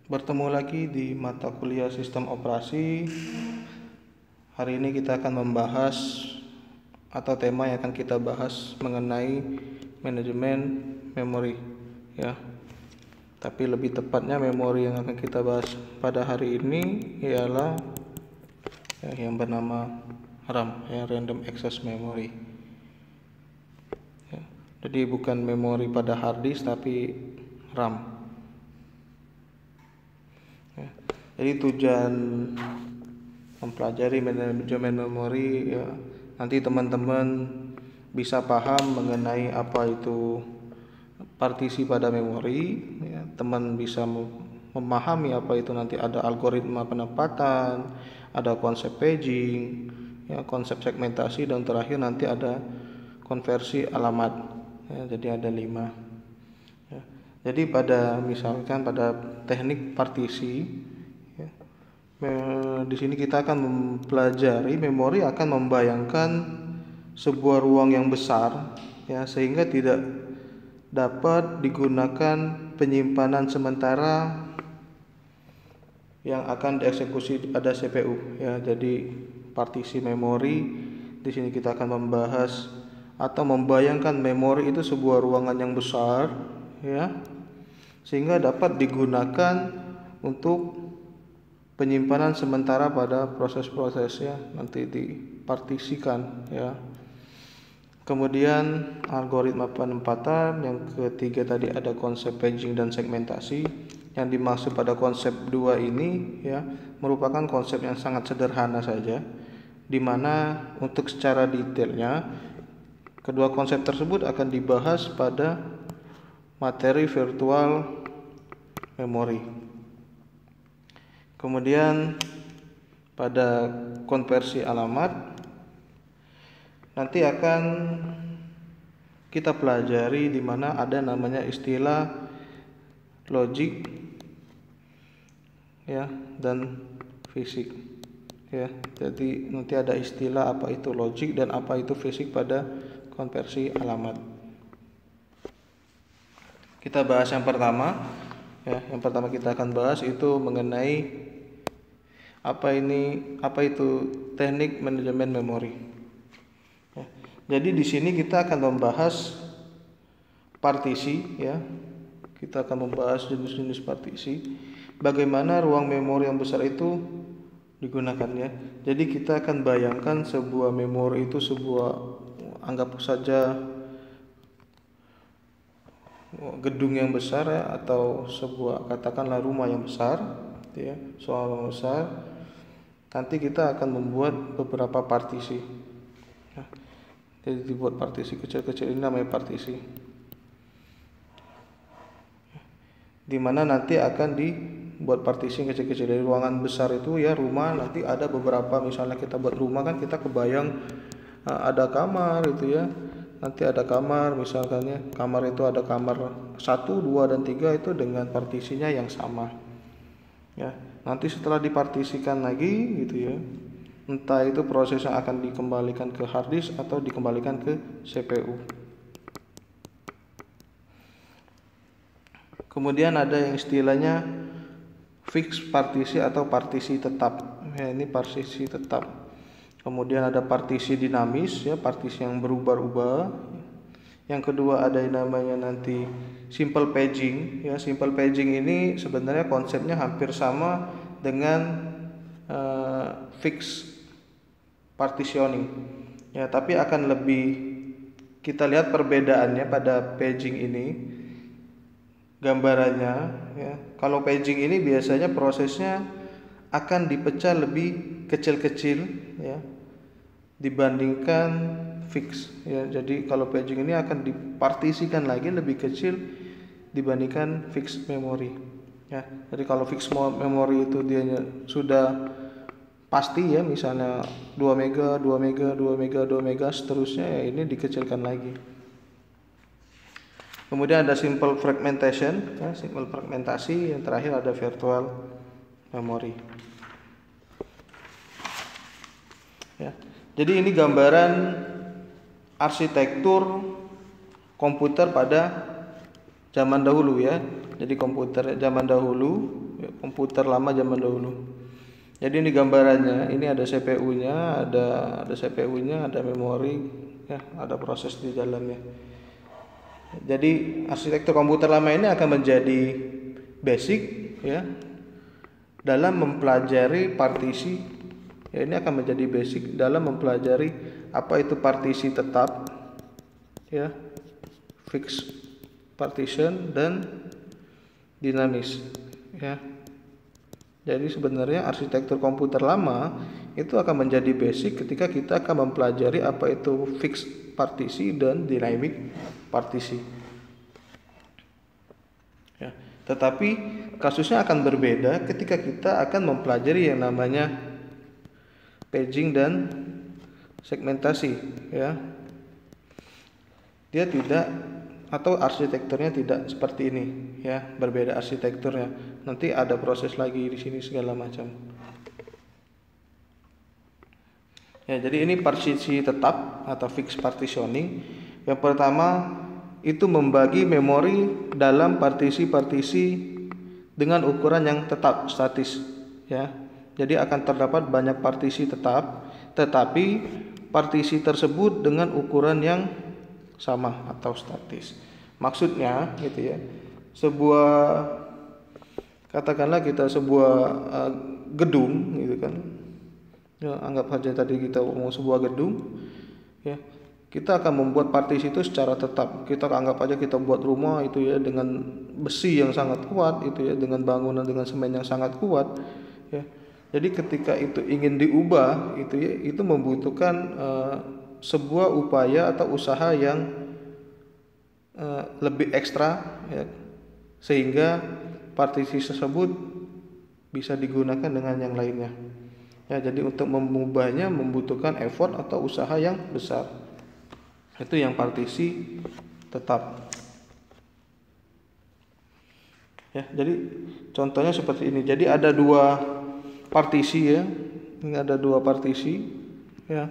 Bertemu lagi di mata kuliah sistem operasi. Hari ini kita akan membahas atau tema yang akan kita bahas mengenai manajemen memori ya. Tapi lebih tepatnya memori yang akan kita bahas pada hari ini ialah yang bernama RAM ya, Random Access Memory. Ya. Jadi bukan memori pada hard disk tapi RAM. Ya. Jadi tujuan mempelajari manajemen memori ya, nanti teman-teman bisa paham mengenai apa itu partisi pada memori ya, teman bisa memahami apa itu nanti ada algoritma penempatan, ada konsep paging ya, konsep segmentasi, dan terakhir nanti ada konversi alamat ya, jadi ada 5 ya. Jadi misalkan pada teknik partisi ya, di sini kita akan mempelajari memori akan membayangkan sebuah ruang yang besar ya, sehingga tidak dapat digunakan penyimpanan sementara yang akan dieksekusi pada CPU ya. Jadi partisi memori di sini kita akan membahas atau membayangkan memori itu sebuah ruangan yang besar ya, sehingga dapat digunakan untuk penyimpanan sementara pada proses-prosesnya nanti dipartisikan ya. Kemudian algoritma penempatan, yang ketiga tadi ada konsep paging dan segmentasi. Yang dimaksud pada konsep 2 ini ya merupakan konsep yang sangat sederhana saja, di mana untuk secara detailnya kedua konsep tersebut akan dibahas pada materi virtual memory. Kemudian pada konversi alamat nanti akan kita pelajari di mana ada namanya istilah logik ya dan fisik ya. Jadi nanti ada istilah apa itu logik dan apa itu fisik pada konversi alamat. Kita bahas yang pertama ya. Yang pertama kita akan bahas itu mengenai apa itu teknik manajemen memori. Jadi di sini kita akan membahas partisi ya. Kita akan membahas jenis-jenis partisi, bagaimana ruang memori yang besar itu digunakan ya. Jadi kita akan bayangkan sebuah memori itu anggap saja gedung yang besar ya, atau katakanlah rumah yang besar ya, soal besar. Nanti kita akan membuat beberapa partisi ya. Jadi dibuat partisi kecil-kecil, ini namanya partisi, dimana nanti akan dibuat partisi kecil-kecil dari ruangan besar itu ya, rumah. Nanti ada beberapa, misalnya kita buat rumah kan kita kebayang ada kamar itu ya. Nanti ada kamar, misalkan ya, kamar itu ada kamar 1, 2, dan 3 itu dengan partisinya yang sama ya. Nanti setelah dipartisikan lagi gitu ya, entah itu prosesnya akan dikembalikan ke hard disk atau dikembalikan ke CPU. Kemudian ada yang istilahnya fixed partisi atau partisi tetap ya, ini partisi tetap. Kemudian ada partisi dinamis ya, partisi yang berubah-ubah. Yang kedua ada yang namanya nanti simple paging ya. Simple paging ini sebenarnya konsepnya hampir sama dengan fixed partitioning ya, tapi akan lebih kita lihat perbedaannya pada paging ini gambarannya ya. Kalau paging ini biasanya prosesnya akan dipecah lebih kecil-kecil ya dibandingkan fix ya. Jadi kalau paging ini akan dipartisikan lagi lebih kecil dibandingkan fixed memory ya. Jadi kalau fixed memory itu dia sudah pasti ya, misalnya 2 mega, 2 mega, 2 mega, 2 mega seterusnya ya, ini dikecilkan lagi. Kemudian ada simple fragmentation ya, simple fragmentasi. Yang terakhir ada virtual memory ya. Jadi ini gambaran arsitektur komputer pada zaman dahulu ya. Jadi komputer zaman dahulu, komputer lama zaman dahulu. Jadi ini gambarannya, ini ada CPU-nya, ada CPU-nya, ada memori, ya, ada proses di dalamnya. Jadi arsitektur komputer lama ini akan menjadi basic, ya, dalam mempelajari partisi. Ya, ini akan menjadi basic dalam mempelajari apa itu partisi tetap, ya, fixed partition dan dinamis, ya. Jadi sebenarnya arsitektur komputer lama itu akan menjadi basic ketika kita akan mempelajari apa itu fixed partisi dan dynamic partisi. Ya, tetapi kasusnya akan berbeda ketika kita akan mempelajari yang namanya paging dan segmentasi, ya. Dia tidak, atau arsitekturnya tidak seperti ini, ya, berbeda arsitekturnya. Nanti ada proses lagi di sini segala macam. Ya, jadi ini partisi tetap atau fixed partitioning. Yang pertama itu membagi memori dalam partisi-partisi dengan ukuran yang tetap statis, ya. Jadi akan terdapat banyak partisi tetap, tetapi partisi tersebut dengan ukuran yang sama atau statis. Maksudnya gitu ya, katakanlah kita sebuah gedung gitu kan, ya, anggap saja tadi kita mau sebuah gedung, ya, kita akan membuat partisi itu secara tetap. Kita anggap aja kita buat rumah itu ya dengan besi yang sangat kuat itu ya, dengan bangunan dengan semen yang sangat kuat, ya. Jadi ketika itu ingin diubah itu ya, itu membutuhkan sebuah upaya atau usaha yang lebih ekstra, ya, sehingga partisi tersebut bisa digunakan dengan yang lainnya. Ya, jadi untuk mengubahnya membutuhkan effort atau usaha yang besar. Itu yang partisi tetap. Ya, jadi contohnya seperti ini. Jadi ada dua partisi, ya. Ini ada dua partisi, ya.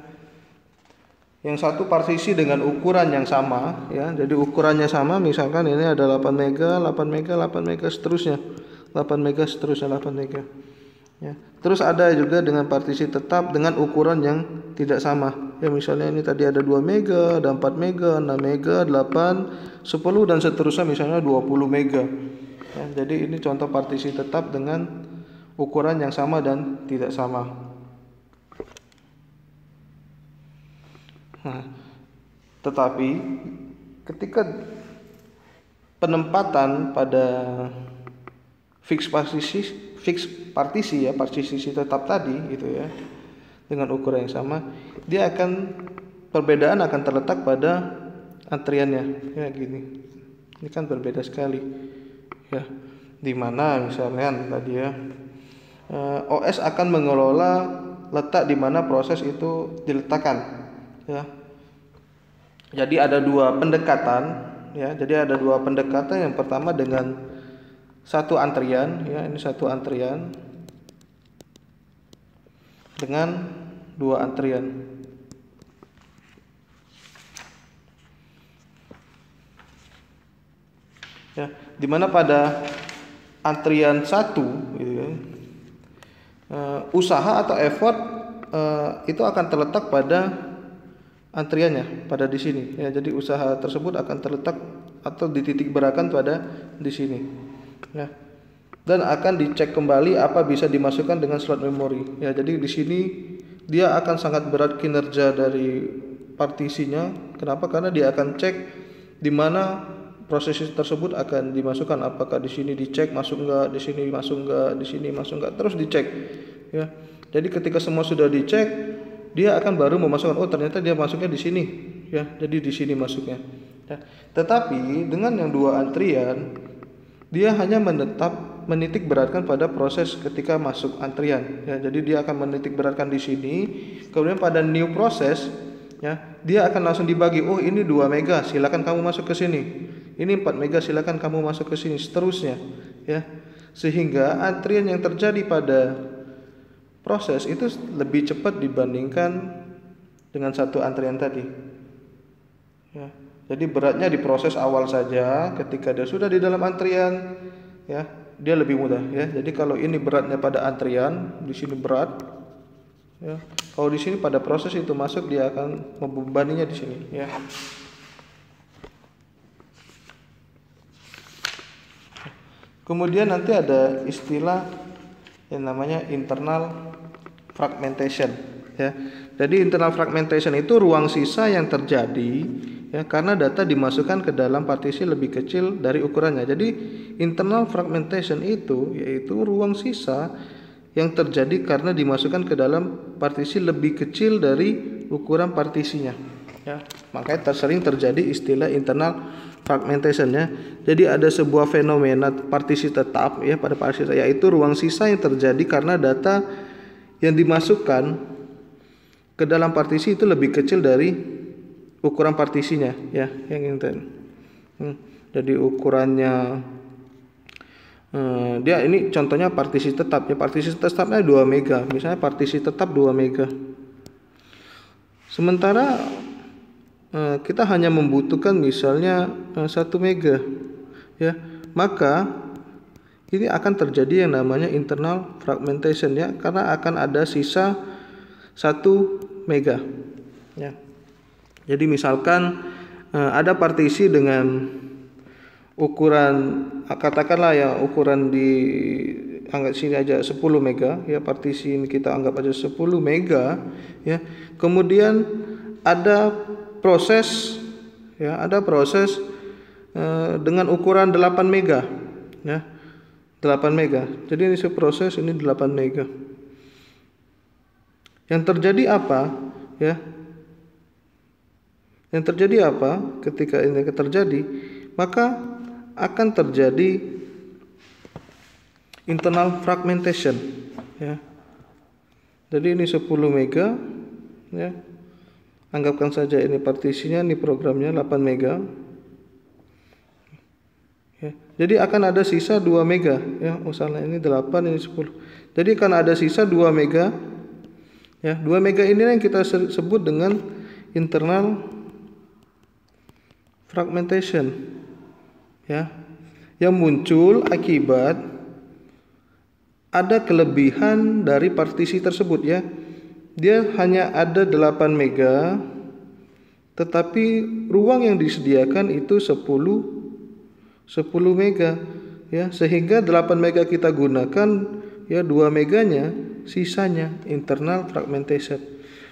Yang satu partisi dengan ukuran yang sama, ya. Jadi ukurannya sama, misalkan ini ada 8 mega, 8 mega, 8 mega seterusnya. 8 mega seterusnya 8 mega. Ya. Terus ada juga dengan partisi tetap dengan ukuran yang tidak sama. Ya, misalnya ini tadi ada 2 mega, ada 4 mega, 6 mega, 8, 10 dan seterusnya, misalnya 20 mega. Ya, jadi ini contoh partisi tetap dengan ukuran yang sama dan tidak sama. Nah, tetapi ketika penempatan pada fixed partisi ya, partisi tetap tadi gitu ya, dengan ukuran yang sama, perbedaan akan terletak pada antriannya, ya gini. Ini kan berbeda sekali, ya. Dimana misalnya tadi ya, OS akan mengelola letak di mana proses itu diletakkan. Ya, jadi ada dua pendekatan, ya. Jadi ada dua pendekatan. Yang pertama dengan satu antrian, ya. Ini satu antrian dengan dua antrian. Ya, dimana pada antrian satu, gitu ya, usaha atau effort itu akan terletak pada antriannya, pada di sini, ya. Jadi usaha tersebut akan terletak atau dititik beratkan pada di sini, ya. Dan akan dicek kembali apa bisa dimasukkan dengan slot memori, ya. Jadi di sini dia akan sangat berat kinerja dari partisinya. Kenapa? Karena dia akan cek di mana proses tersebut akan dimasukkan. Apakah di sini dicek masuk enggak, di sini masuk enggak, di sini masuk enggak, terus dicek, ya. Jadi ketika semua sudah dicek, dia akan baru memasukkan, oh ternyata dia masuknya di sini, ya. Jadi di sini masuknya. Ya. Tetapi dengan yang dua antrian, dia hanya menitik beratkan pada proses ketika masuk antrian, ya. Jadi dia akan menitik beratkan di sini, kemudian pada new proses, ya, dia akan langsung dibagi. Oh ini 2 mega, silakan kamu masuk ke sini. Ini 4 mega, silakan kamu masuk ke sini, seterusnya, ya. Sehingga antrian yang terjadi pada proses itu lebih cepat dibandingkan dengan satu antrian tadi, ya. Jadi beratnya di proses awal saja, ketika dia sudah di dalam antrian, ya, dia lebih mudah ya. Jadi kalau ini beratnya pada antrian, di sini berat ya. Kalau di sini pada proses itu masuk, dia akan membebaninya di sini ya. Kemudian nanti ada istilah yang namanya internal fragmentation ya. Jadi internal fragmentation itu ruang sisa yang terjadi ya karena data dimasukkan ke dalam partisi lebih kecil dari ukurannya. Jadi internal fragmentation itu yaitu ruang sisa yang terjadi karena dimasukkan ke dalam partisi lebih kecil dari ukuran partisinya ya. Makanya sering terjadi istilah internal fragmentation ya. Jadi ada sebuah fenomena partisi tetap ya pada partisi, yaitu ruang sisa yang terjadi karena data yang dimasukkan ke dalam partisi itu lebih kecil dari ukuran partisinya ya, yang intent. Jadi ukurannya dia ini contohnya partisi tetap ya. Partisi tetapnya 2 mega, misalnya partisi tetap 2 mega. Sementara kita hanya membutuhkan misalnya 1 mega ya, maka ini akan terjadi yang namanya internal fragmentation ya, karena akan ada sisa 1 mega ya. Jadi misalkan ada partisi dengan ukuran katakanlah ya, ukuran di anggap sini aja 10 mega ya, partisi ini kita anggap aja 10 mega ya. Kemudian ada proses ya, ada proses dengan ukuran 8 mega ya, 8 mega. Jadi ini proses ini 8 mega. Yang terjadi apa ya? Yang terjadi apa ketika ini terjadi? Maka akan terjadi internal fragmentation ya. Jadi ini 10 mega ya. Anggapkan saja ini partisinya, ini programnya 8 mega. Ya. Jadi akan ada sisa 2 mega ya. Misalnya ini 8, ini 10. Jadi akan ada sisa 2 mega. Ya, 2 mega ini yang kita sebut dengan internal fragmentation. Ya. Yang muncul akibat ada kelebihan dari partisi tersebut ya. Dia hanya ada 8 mega, tetapi ruang yang disediakan itu 10 mega ya, sehingga 8 mega kita gunakan ya, 2 meganya sisanya internal fragmentation.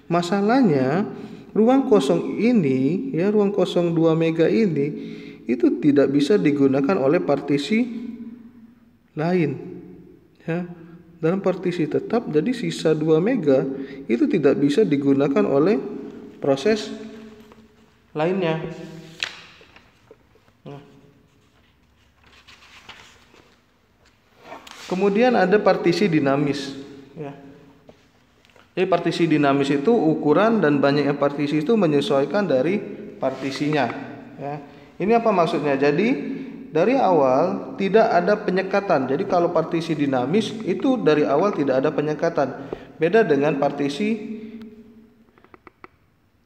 Masalahnya ruang kosong ini ya, ruang kosong 2 mega ini itu tidak bisa digunakan oleh partisi lain ya. Dalam partisi tetap, jadi sisa 2 mega itu tidak bisa digunakan oleh proses lainnya. Kemudian ada partisi dinamis ya. Jadi partisi dinamis itu ukuran dan banyaknya partisi itu menyesuaikan dari partisinya ya. Ini apa maksudnya? Jadi dari awal tidak ada penyekatan. Jadi kalau partisi dinamis itu dari awal tidak ada penyekatan. Beda dengan partisi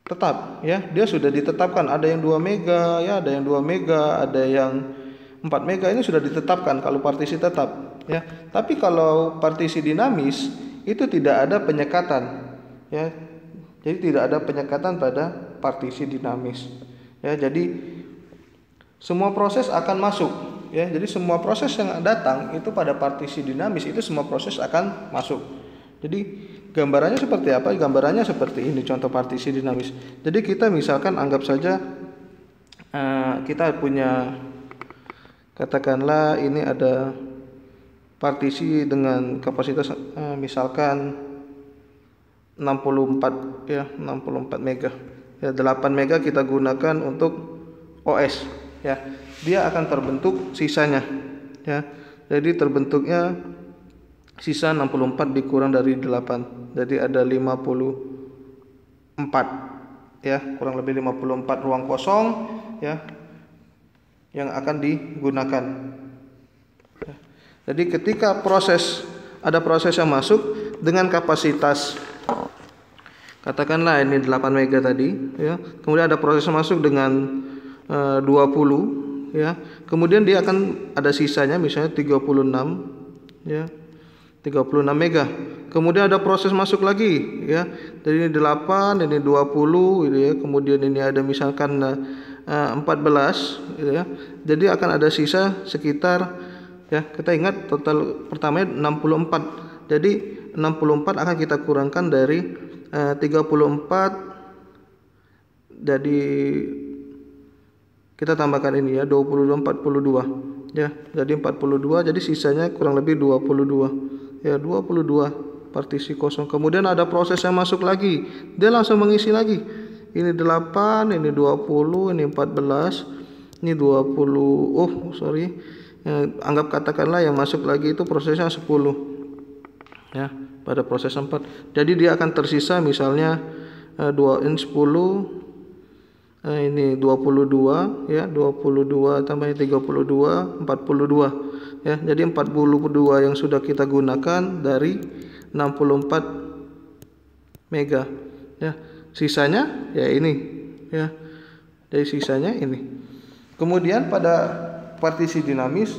tetap ya. Dia sudah ditetapkan, ada yang 2 mega ya, ada yang 2 mega, ada yang 4 mega, ini sudah ditetapkan kalau partisi tetap ya. Tapi kalau partisi dinamis itu tidak ada penyekatan ya. Jadi tidak ada penyekatan pada partisi dinamis ya. Jadi semua proses akan masuk ya. Jadi semua proses yang datang itu pada partisi dinamis itu semua proses akan masuk. Jadi gambarannya seperti apa? Gambarannya seperti ini contoh partisi dinamis. Jadi kita misalkan anggap saja kita punya, katakanlah ini ada partisi dengan kapasitas misalkan 64 ya, 64 mega. Ya, 8 mega kita gunakan untuk OS. Ya, dia akan terbentuk sisanya ya. Jadi terbentuknya sisa 64 dikurang dari 8. Jadi ada 54 ya, kurang lebih 54 ruang kosong ya yang akan digunakan. Ya. Jadi ketika ada proses yang masuk dengan kapasitas katakanlah ini 8 mega tadi ya. Kemudian ada proses yang masuk dengan 20 ya. Kemudian dia akan ada sisanya misalnya 36 ya. 36 mega. Kemudian ada proses masuk lagi ya. Dari ini 8, ini 20 gitu ya. Kemudian ini ada misalkan 14 gitu ya. Jadi akan ada sisa sekitar ya, kita ingat total pertamanya 64. Jadi 64 akan kita kurangkan dari 34, jadi kita tambahkan ini ya 22 42 ya. Jadi 42, jadi sisanya kurang lebih 22 ya, 22 partisi kosong. Kemudian ada proses yang masuk lagi, dia langsung mengisi lagi. Ini 8, ini 20, ini 14, ini 20. Anggap katakanlah yang masuk lagi itu prosesnya 10 ya, pada proses 4. Jadi dia akan tersisa misalnya 2 in 10, ini 22 ya, 22 tambahnya 32, 42 ya. Jadi 42 yang sudah kita gunakan dari 64 mega ya. Sisanya ya ini ya. Dari sisanya ini. Kemudian pada partisi dinamis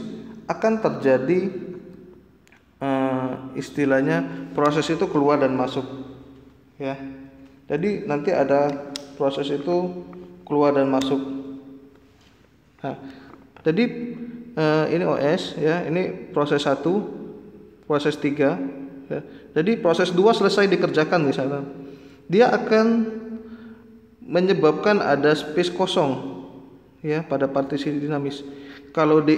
akan terjadi istilahnya proses itu keluar dan masuk ya. Jadi nanti ada proses itu keluar dan masuk. Nah, jadi ini OS ya, ini proses 1, proses 3 ya. Jadi proses 2 selesai dikerjakan misalnya, dia akan menyebabkan ada space kosong ya pada partisi dinamis. Kalau di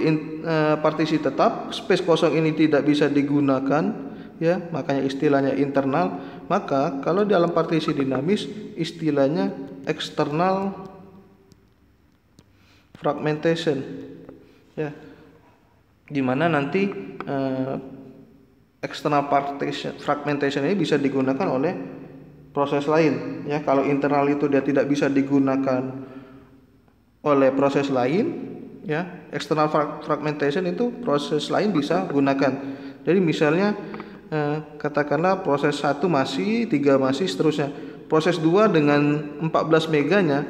partisi tetap, space kosong ini tidak bisa digunakan ya, makanya istilahnya internal. Maka kalau dalam partisi dinamis istilahnya external fragmentation ya, dimana nanti external fragmentation ini bisa digunakan oleh proses lain ya. Kalau internal itu dia tidak bisa digunakan oleh proses lain ya, external fragmentation itu proses lain bisa gunakan. Jadi misalnya katakanlah proses 1 masih, 3 masih, seterusnya. Proses 2 dengan 14 meganya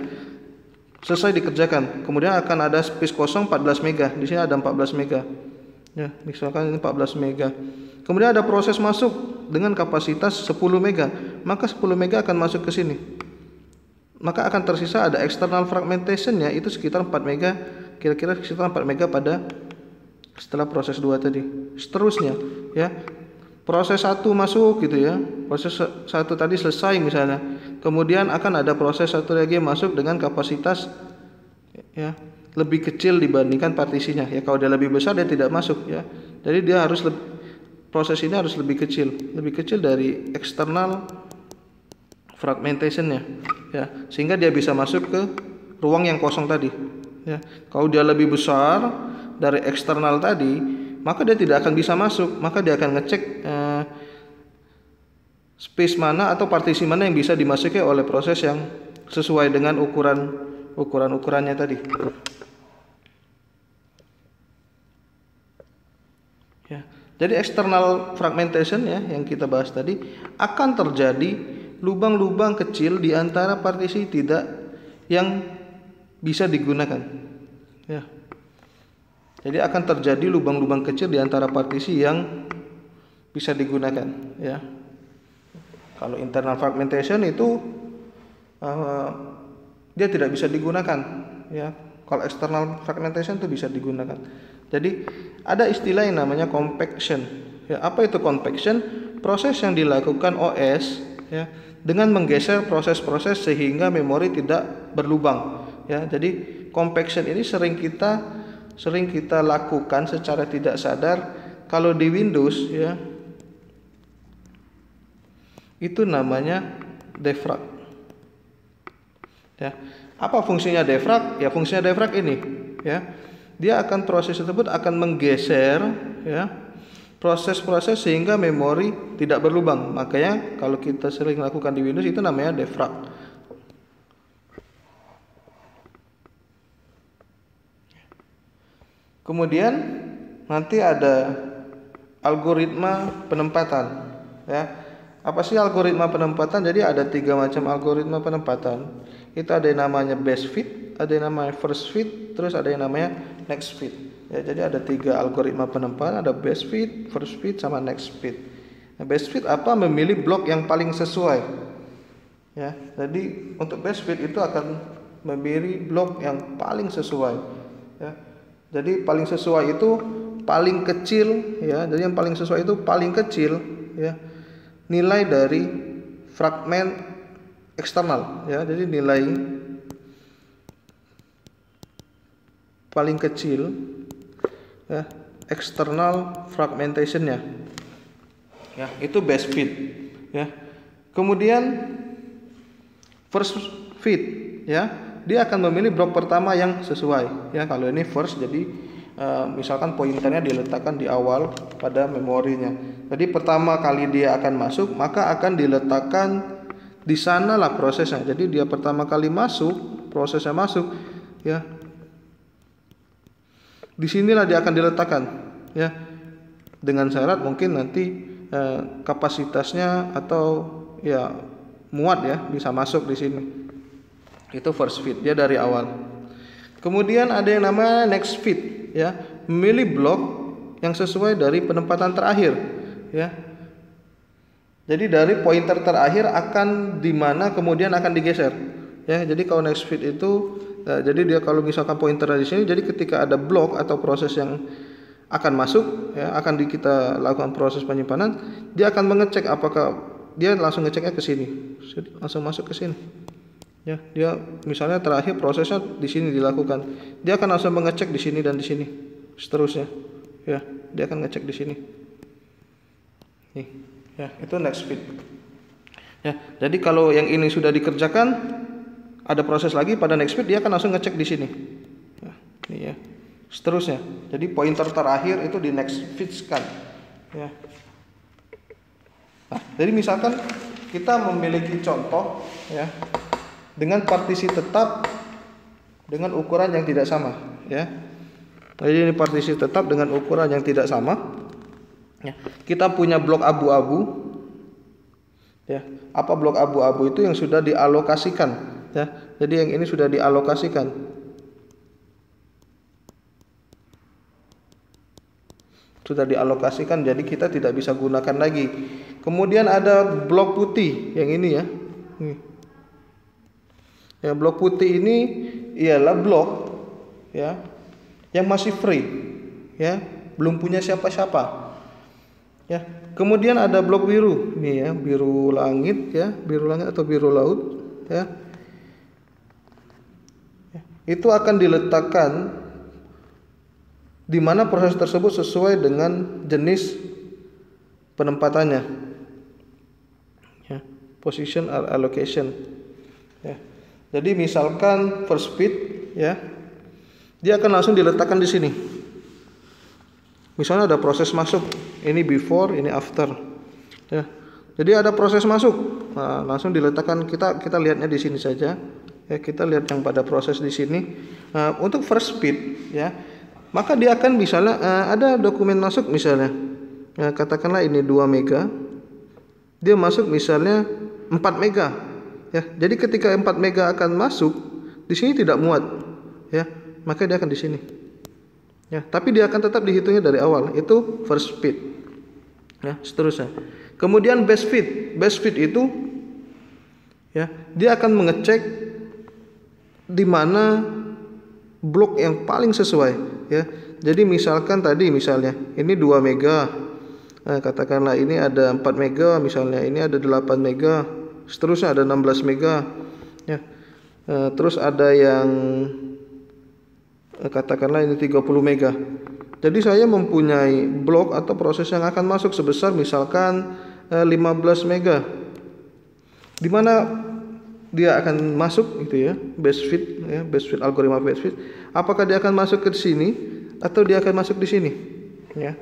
selesai dikerjakan. Kemudian akan ada space kosong 14 mega. Di sini ada 14 mega. Ya, misalkan ini 14 mega. Kemudian ada proses masuk dengan kapasitas 10 mega. Maka 10 mega akan masuk ke sini. Maka akan tersisa ada external fragmentation ya, itu sekitar 4 mega. Kira-kira sekitar 4 mega pada setelah proses 2 tadi. Seterusnya ya. Proses 1 masuk gitu ya. Proses 1 tadi selesai misalnya. Kemudian akan ada proses 1 lagi masuk dengan kapasitas ya lebih kecil dibandingkan partisinya. Ya kalau dia lebih besar dia tidak masuk ya. Jadi dia harus proses ini harus lebih kecil dari external fragmentationnya ya, sehingga dia bisa masuk ke ruang yang kosong tadi ya. Kalau dia lebih besar dari eksternal tadi, maka dia tidak akan bisa masuk. Maka dia akan ngecek space mana atau partisi mana yang bisa dimasuki oleh proses yang sesuai dengan ukurannya tadi ya. Jadi external fragmentation ya yang kita bahas tadi akan terjadi lubang-lubang kecil di antara partisi tidak yang bisa digunakan ya. Jadi akan terjadi lubang-lubang kecil di antara partisi yang bisa digunakan ya. Kalau internal fragmentation itu dia tidak bisa digunakan ya. Kalau external fragmentation itu bisa digunakan. Jadi ada istilah yang namanya compaction ya. Apa itu compaction? Proses yang dilakukan OS ya dengan menggeser proses-proses sehingga memori tidak berlubang ya. Jadi compaction ini sering kita lakukan secara tidak sadar. Kalau di Windows ya, itu namanya defrag ya. Apa fungsinya defrag? Ya fungsinya defrag ini ya, dia akan proses tersebut akan menggeser ya proses-proses sehingga memori tidak berlubang. Makanya kalau kita sering lakukan di Windows itu namanya defrag. Kemudian nanti ada algoritma penempatan ya. Apa sih algoritma penempatan? Jadi ada 3 macam algoritma penempatan. Itu ada yang namanya best fit, ada yang namanya first fit, terus ada yang namanya next fit. Ya, jadi ada 3 algoritma penempatan, ada best fit, first fit, sama next fit. Nah, best fit apa? Memilih blok yang paling sesuai. Ya, jadi untuk best fit itu akan memilih blok yang paling sesuai. Ya, jadi paling sesuai itu paling kecil. Ya, jadi yang paling sesuai itu paling kecil. Ya, nilai dari fragmen eksternal. Ya, jadi nilai paling kecil, ya, external fragmentationnya, ya, itu best fit. Ya, kemudian first fit, ya, dia akan memilih blok pertama yang sesuai. Ya, kalau ini first, jadi misalkan pointernya diletakkan di awal pada memorinya. Jadi pertama kali dia akan masuk, maka akan diletakkan di sanalah prosesnya. Jadi dia pertama kali masuk, prosesnya masuk, ya, disinilah dia akan diletakkan, ya, dengan syarat mungkin nanti kapasitasnya atau ya muat, ya, bisa masuk di sini. Itu first fit, dia dari awal. Kemudian ada yang namanya next fit, ya, memilih blok yang sesuai dari penempatan terakhir, ya. Jadi dari pointer terakhir akan di mana kemudian akan digeser, ya. Jadi kalau next fit itu jadi dia kalau misalkan pointer di sini, jadi ketika ada blok atau proses yang akan masuk, ya, akan kita lakukan proses penyimpanan, dia akan mengecek apakah dia langsung ngeceknya ke sini, langsung masuk ke sini. Ya, dia misalnya terakhir prosesnya di sini dilakukan, dia akan langsung mengecek di sini dan di sini, seterusnya. Ya, dia akan ngecek di sini. Nih, ya, itu next fit. Ya, jadi kalau yang ini sudah dikerjakan, ada proses lagi pada next fit, dia akan langsung ngecek di sini. Ya, ini, ya, seterusnya. Jadi pointer terakhir itu di next fit kan. Ya. Nah, jadi misalkan kita memiliki contoh, ya, dengan partisi tetap dengan ukuran yang tidak sama, ya. Jadi ini partisi tetap dengan ukuran yang tidak sama. Ya. Kita punya blok abu-abu. Ya, apa blok abu-abu itu yang sudah dialokasikan, ya. Jadi yang ini sudah dialokasikan. Sudah dialokasikan, jadi kita tidak bisa gunakan lagi. Kemudian ada blok putih yang ini, ya. Ya, blok putih ini ialah blok, ya, yang masih free, ya, belum punya siapa-siapa. Ya, kemudian ada blok biru, ini, ya, biru langit, ya, biru langit atau biru laut, ya. Itu akan diletakkan di mana proses tersebut sesuai dengan jenis penempatannya, ya, position or allocation, ya. Jadi misalkan first fit, ya, dia akan langsung diletakkan di sini. Misalnya ada proses masuk, ini before, ini after, ya. Jadi ada proses masuk, nah, langsung diletakkan, kita lihatnya di sini saja, ya, kita lihat yang pada proses di sini. Nah, untuk first fit, ya, maka dia akan misalnya ada dokumen masuk misalnya, ya, katakanlah ini 2 mega, dia masuk misalnya 4 mega, ya. Jadi ketika 4 mega akan masuk di sini tidak muat, ya, maka dia akan di sini. Ya, tapi dia akan tetap dihitungnya dari awal. Itu first fit. Ya, seterusnya. Kemudian best fit. Best fit itu, ya, dia akan mengecek di mana blok yang paling sesuai, ya. Jadi misalkan tadi misalnya ini 2 mega. Nah, katakanlah ini ada 4 mega misalnya, ini ada 8 mega, seterusnya ada 16 mega. Ya. Terus ada yang katakanlah ini 30 mega. Jadi saya mempunyai blok atau proses yang akan masuk sebesar misalkan 15 mega. Di mana dia akan masuk gitu, ya, best fit, ya, best fit, algoritma best fit. Apakah dia akan masuk ke sini atau dia akan masuk di sini, ya.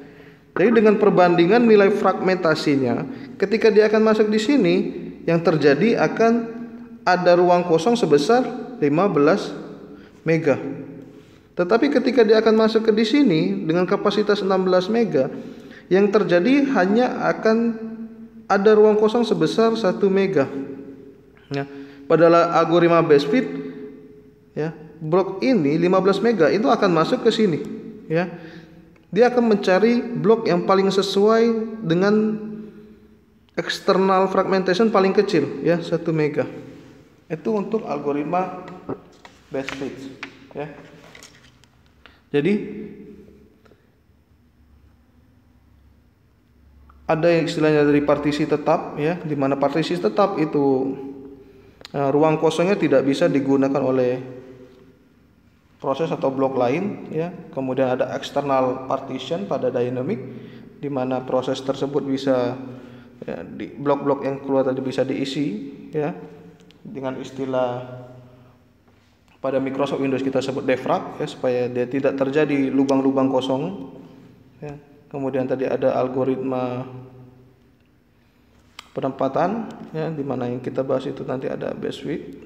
Jadi dengan perbandingan nilai fragmentasinya, ketika dia akan masuk di sini, yang terjadi akan ada ruang kosong sebesar 15 mega. Tetapi ketika dia akan masuk ke di sini dengan kapasitas 16 mega, yang terjadi hanya akan ada ruang kosong sebesar 1 mega. Ya, pada algoritma best fit, ya, blok ini 15 mega itu akan masuk ke sini, ya. Dia akan mencari blok yang paling sesuai dengan external fragmentation paling kecil, ya, 1 mega. Itu untuk algoritma best fit, ya. Jadi ada yang istilahnya dari partisi tetap, ya, di mana partisi tetap itu ruang kosongnya tidak bisa digunakan oleh proses atau blok lain, ya. Kemudian ada external partition pada dynamic, di mana proses tersebut bisa, ya, di blok-blok yang keluar tadi bisa diisi, ya, dengan istilah pada Microsoft Windows kita sebut defrag, ya, supaya dia tidak terjadi lubang-lubang kosong, ya. Kemudian tadi ada algoritma penempatan, ya, di mana yang kita bahas itu nanti ada best fit,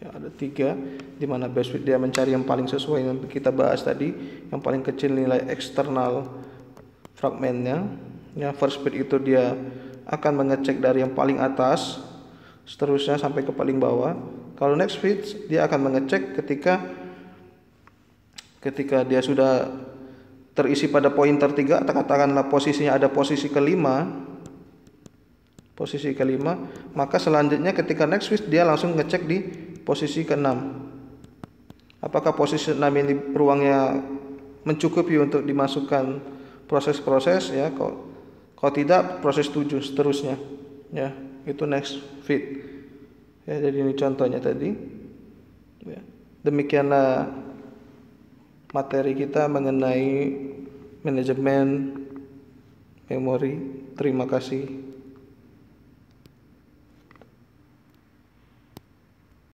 ya, ada 3, di mana best fit dia mencari yang paling sesuai yang kita bahas tadi, yang paling kecil nilai eksternal fragmentnya, ya. First fit itu dia akan mengecek dari yang paling atas seterusnya sampai ke paling bawah. Kalau next fit dia akan mengecek ketika dia sudah terisi pada pointer 3, katakanlah posisinya ada posisi kelima, maka selanjutnya ketika next switch dia langsung ngecek di posisi ke-6. Apakah posisi 6 ini ruangnya mencukupi untuk dimasukkan proses-proses, ya. Kalau tidak, proses 7 seterusnya, ya. Itu next fit, ya. Jadi ini contohnya tadi, ya. Demikianlah materi kita mengenai manajemen memori. Terima kasih.